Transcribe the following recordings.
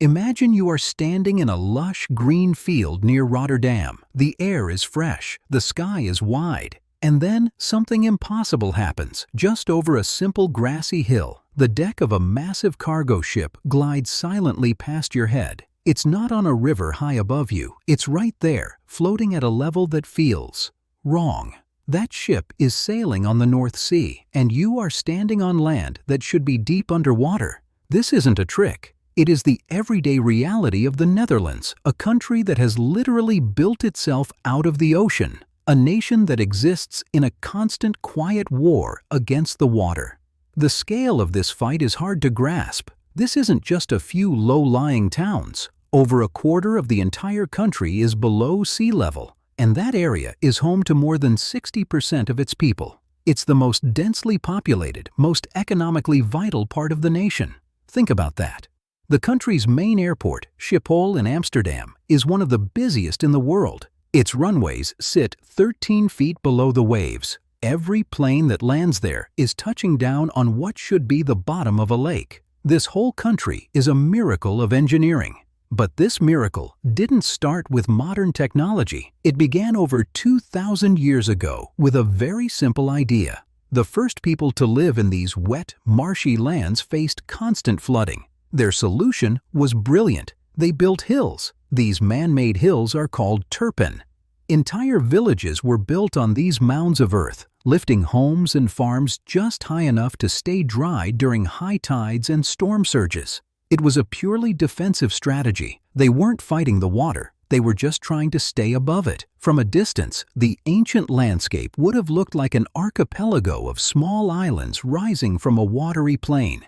Imagine you are standing in a lush green field near Rotterdam. The air is fresh, the sky is wide. And then something impossible happens. Just over a simple grassy hill, the deck of a massive cargo ship glides silently past your head. It's not on a river high above you. It's right there, floating at a level that feels wrong. That ship is sailing on the North Sea, and you are standing on land that should be deep underwater. This isn't a trick. It is the everyday reality of the Netherlands, a country that has literally built itself out of the ocean, a nation that exists in a constant quiet war against the water. The scale of this fight is hard to grasp. This isn't just a few low-lying towns. Over a quarter of the entire country is below sea level, and that area is home to more than 60% of its people. It's the most densely populated, most economically vital part of the nation. Think about that. The country's main airport, Schiphol in Amsterdam, is one of the busiest in the world. Its runways sit 13 feet below the waves. Every plane that lands there is touching down on what should be the bottom of a lake. This whole country is a miracle of engineering. But this miracle didn't start with modern technology. It began over 2,000 years ago with a very simple idea. The first people to live in these wet, marshy lands faced constant flooding. Their solution was brilliant. They built hills. These man-made hills are called turpen. Entire villages were built on these mounds of earth, lifting homes and farms just high enough to stay dry during high tides and storm surges. It was a purely defensive strategy. They weren't fighting the water. They were just trying to stay above it. From a distance, the ancient landscape would have looked like an archipelago of small islands rising from a watery plain.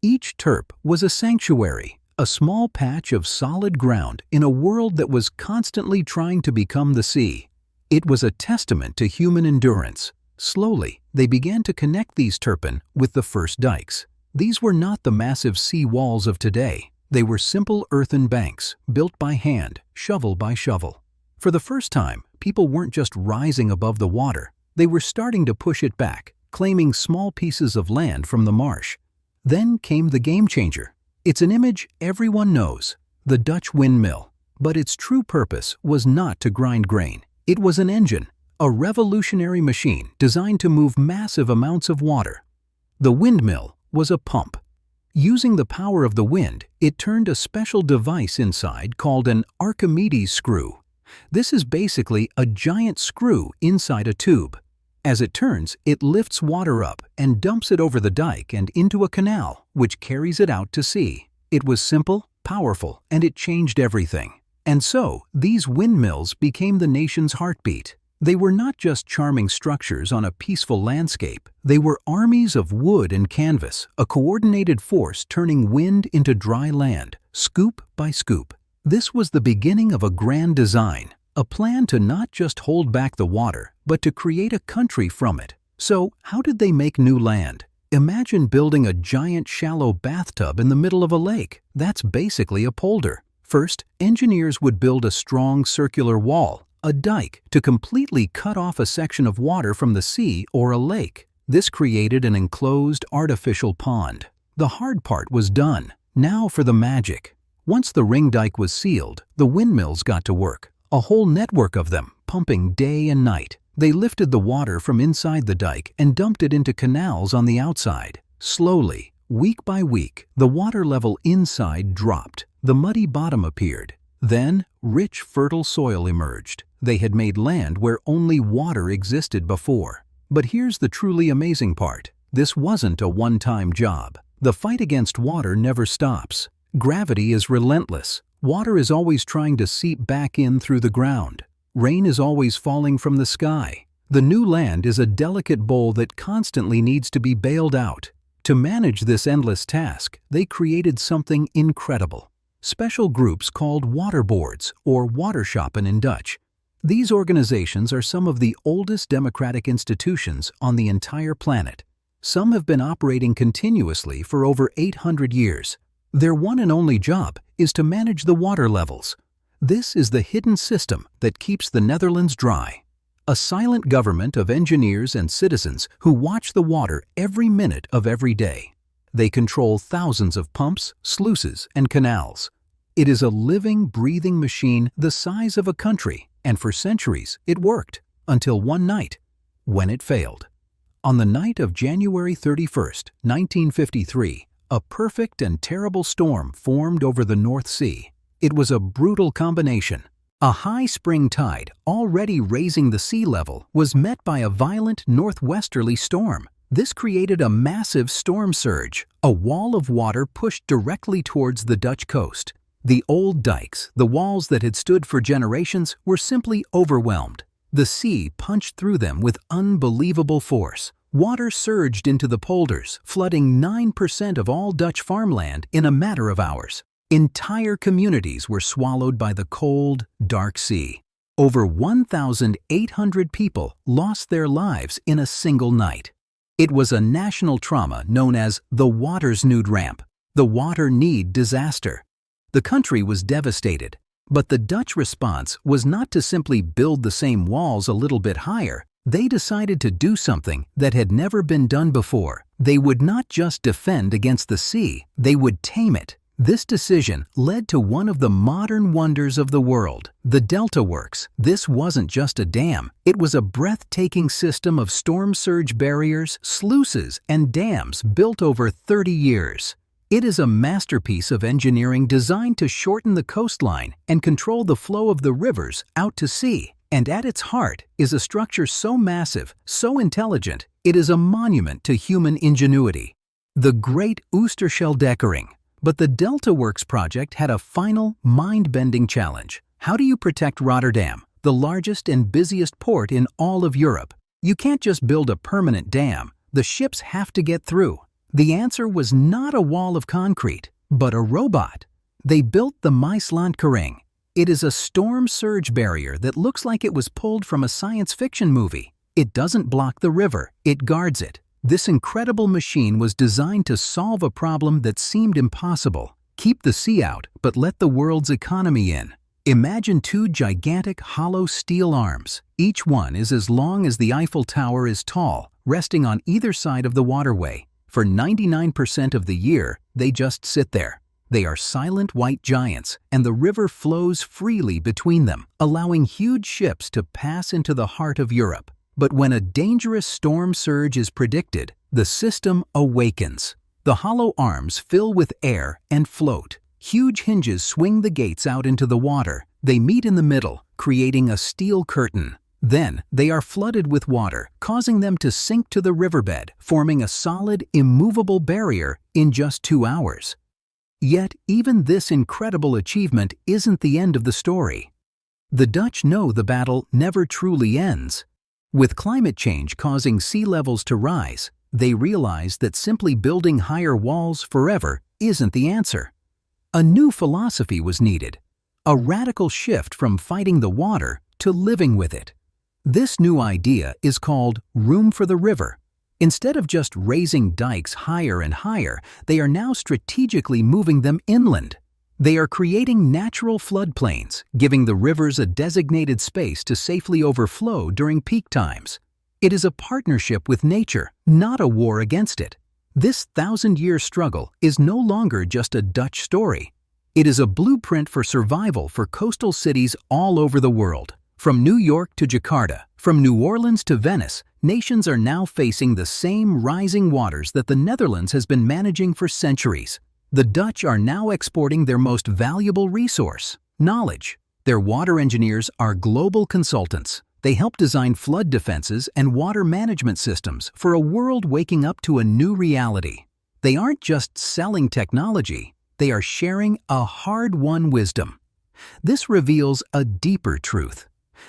Each terp was a sanctuary, a small patch of solid ground in a world that was constantly trying to become the sea. It was a testament to human endurance. Slowly, they began to connect these turpen with the first dikes. These were not the massive sea walls of today. They were simple earthen banks, built by hand, shovel by shovel. For the first time, people weren't just rising above the water. They were starting to push it back, claiming small pieces of land from the marsh. Then came the game changer. It's an image everyone knows, the Dutch windmill. But its true purpose was not to grind grain. It was an engine, a revolutionary machine designed to move massive amounts of water. The windmill was a pump. Using the power of the wind, it turned a special device inside called an Archimedes screw. This is basically a giant screw inside a tube. As it turns, it lifts water up and dumps it over the dike and into a canal, which carries it out to sea. It was simple, powerful, and it changed everything. And so, these windmills became the nation's heartbeat. They were not just charming structures on a peaceful landscape. They were armies of wood and canvas, a coordinated force turning wind into dry land, scoop by scoop. This was the beginning of a grand design, a plan to not just hold back the water, but to create a country from it. So, how did they make new land? Imagine building a giant shallow bathtub in the middle of a lake. That's basically a polder. First, engineers would build a strong circular wall, a dike, to completely cut off a section of water from the sea or a lake. This created an enclosed artificial pond. The hard part was done. Now for the magic. Once the ring dike was sealed, the windmills got to work. A whole network of them, pumping day and night. They lifted the water from inside the dike and dumped it into canals on the outside. Slowly, week by week, the water level inside dropped. The muddy bottom appeared. Then, rich, fertile soil emerged. They had made land where only water existed before. But here's the truly amazing part. This wasn't a one-time job. The fight against water never stops. Gravity is relentless. Water is always trying to seep back in through the ground. Rain is always falling from the sky. The new land is a delicate bowl that constantly needs to be bailed out. To manage this endless task, they created something incredible. Special groups called water boards, or waterschappen in Dutch. These organizations are some of the oldest democratic institutions on the entire planet. Some have been operating continuously for over 800 years. Their one and only job is to manage the water levels. This is the hidden system that keeps the Netherlands dry. A silent government of engineers and citizens who watch the water every minute of every day. They control thousands of pumps, sluices, and canals. It is a living, breathing machine the size of a country, and for centuries it worked, until one night, when it failed. On the night of January 31st, 1953, a perfect and terrible storm formed over the North Sea. It was a brutal combination. A high spring tide, already raising the sea level, was met by a violent northwesterly storm. This created a massive storm surge. A wall of water pushed directly towards the Dutch coast. The old dikes, the walls that had stood for generations, were simply overwhelmed. The sea punched through them with unbelievable force. Water surged into the polders, flooding 9% of all Dutch farmland in a matter of hours. Entire communities were swallowed by the cold, dark sea. Over 1,800 people lost their lives in a single night. It was a national trauma known as the Watersnood Ramp, the Waternood disaster. The country was devastated, but the Dutch response was not to simply build the same walls a little bit higher. They decided to do something that had never been done before. They would not just defend against the sea, they would tame it. This decision led to one of the modern wonders of the world, the Delta Works. This wasn't just a dam, it was a breathtaking system of storm surge barriers, sluices, and dams built over 30 years. It is a masterpiece of engineering designed to shorten the coastline and control the flow of the rivers out to sea. And at its heart is a structure so massive, so intelligent, it is a monument to human ingenuity. The Great Oosterscheldekering. But the Delta Works project had a final, mind-bending challenge. How do you protect Rotterdam, the largest and busiest port in all of Europe? You can't just build a permanent dam. The ships have to get through. The answer was not a wall of concrete, but a robot. They built the Maislandkering. It is a storm surge barrier that looks like it was pulled from a science fiction movie. It doesn't block the river, it guards it. This incredible machine was designed to solve a problem that seemed impossible. Keep the sea out, but let the world's economy in. Imagine two gigantic hollow steel arms. Each one is as long as the Eiffel Tower is tall, resting on either side of the waterway. For 99% of the year, they just sit there. They are silent white giants, and the river flows freely between them, allowing huge ships to pass into the heart of Europe. But when a dangerous storm surge is predicted, the system awakens. The hollow arms fill with air and float. Huge hinges swing the gates out into the water. They meet in the middle, creating a steel curtain. Then they are flooded with water, causing them to sink to the riverbed, forming a solid, immovable barrier in just 2 hours. Yet, even this incredible achievement isn't the end of the story. The Dutch know the battle never truly ends. With climate change causing sea levels to rise, they realize that simply building higher walls forever isn't the answer. A new philosophy was needed, a radical shift from fighting the water to living with it. This new idea is called room for the river. Instead of just raising dikes higher and higher, they are now strategically moving them inland. They are creating natural floodplains, giving the rivers a designated space to safely overflow during peak times. It is a partnership with nature, not a war against it. This 1,000-year struggle is no longer just a Dutch story. It is a blueprint for survival for coastal cities all over the world. From New York to Jakarta, from New Orleans to Venice, nations are now facing the same rising waters that the Netherlands has been managing for centuries. The Dutch are now exporting their most valuable resource, knowledge. Their water engineers are global consultants. They help design flood defenses and water management systems for a world waking up to a new reality. They aren't just selling technology, they are sharing a hard-won wisdom. This reveals a deeper truth.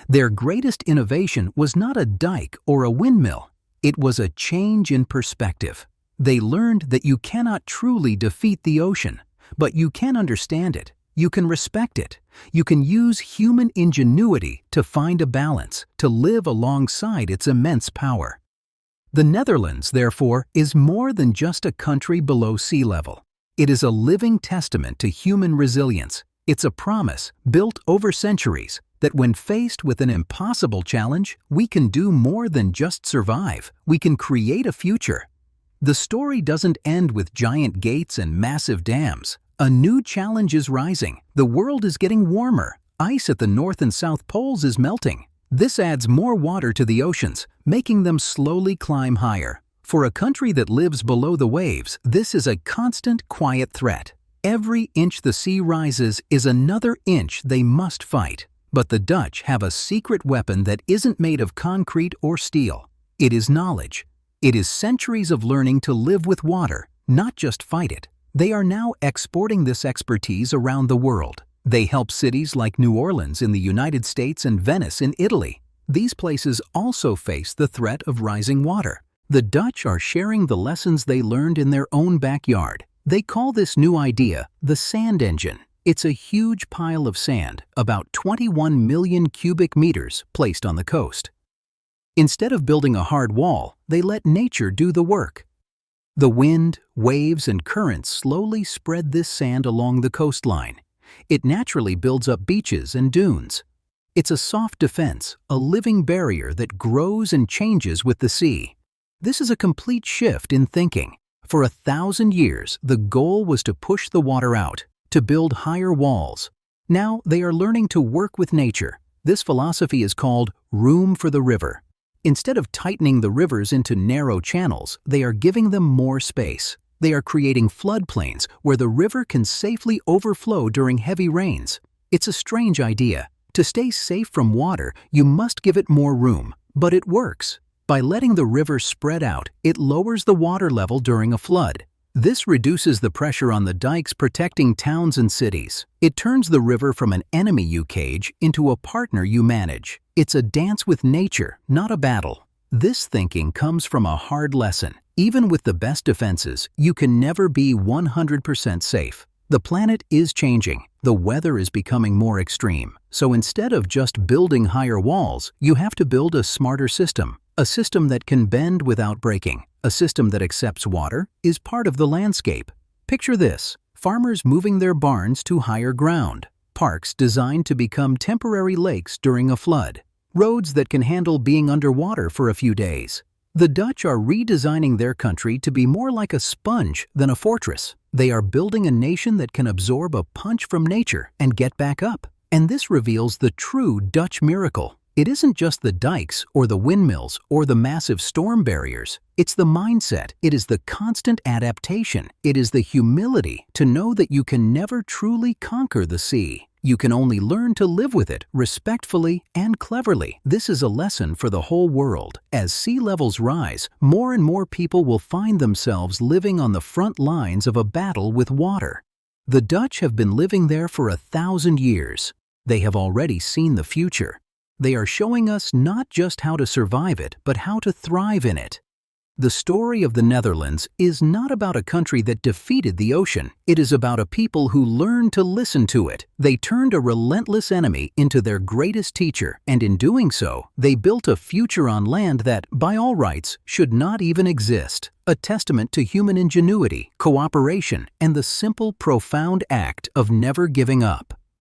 Their greatest innovation was not a dike or a windmill. It was a change in perspective. They learned that you cannot truly defeat the ocean, but you can understand it. You can respect it. You can use human ingenuity to find a balance, to live alongside its immense power. The Netherlands, therefore, is more than just a country below sea level. It is a living testament to human resilience. It's a promise, built over centuries, that when faced with an impossible challenge, we can do more than just survive. We can create a future. The story doesn't end with giant gates and massive dams. A new challenge is rising. The world is getting warmer. Ice at the North and South Poles is melting. This adds more water to the oceans, making them slowly climb higher. For a country that lives below the waves, this is a constant, quiet threat. Every inch the sea rises is another inch they must fight. But the Dutch have a secret weapon that isn't made of concrete or steel. It is knowledge. It is centuries of learning to live with water, not just fight it. They are now exporting this expertise around the world. They help cities like New Orleans in the United States and Venice in Italy. These places also face the threat of rising water. The Dutch are sharing the lessons they learned in their own backyard. They call this new idea the sand engine. It's a huge pile of sand, about 21 million cubic meters, placed on the coast. Instead of building a hard wall, they let nature do the work. The wind, waves, and currents slowly spread this sand along the coastline. It naturally builds up beaches and dunes. It's a soft defense, a living barrier that grows and changes with the sea. This is a complete shift in thinking. For 1,000 years, the goal was to push the water out, to build higher walls. Now they are learning to work with nature. This philosophy is called room for the river. Instead of tightening the rivers into narrow channels, they are giving them more space. They are creating floodplains where the river can safely overflow during heavy rains. It's a strange idea. To stay safe from water, you must give it more room, but it works. By letting the river spread out, it lowers the water level during a flood. This reduces the pressure on the dikes protecting towns and cities. It turns the river from an enemy you cage into a partner you manage. It's a dance with nature, not a battle. This thinking comes from a hard lesson. Even with the best defenses, you can never be 100% safe. The planet is changing. The weather is becoming more extreme. So instead of just building higher walls, you have to build a smarter system. A system that can bend without breaking. A system that accepts water is part of the landscape. Picture this: farmers moving their barns to higher ground. Parks designed to become temporary lakes during a flood. Roads that can handle being underwater for a few days. The Dutch are redesigning their country to be more like a sponge than a fortress. They are building a nation that can absorb a punch from nature and get back up. And this reveals the true Dutch miracle. It isn't just the dikes or the windmills or the massive storm barriers. It's the mindset. It is the constant adaptation. It is the humility to know that you can never truly conquer the sea. You can only learn to live with it respectfully and cleverly. This is a lesson for the whole world. As sea levels rise, more and more people will find themselves living on the front lines of a battle with water. The Dutch have been living there for 1,000 years. They have already seen the future. They are showing us not just how to survive it, but how to thrive in it. The story of the Netherlands is not about a country that defeated the ocean. It is about a people who learned to listen to it. They turned a relentless enemy into their greatest teacher, and in doing so, they built a future on land that, by all rights, should not even exist. A testament to human ingenuity, cooperation, and the simple, profound act of never giving up.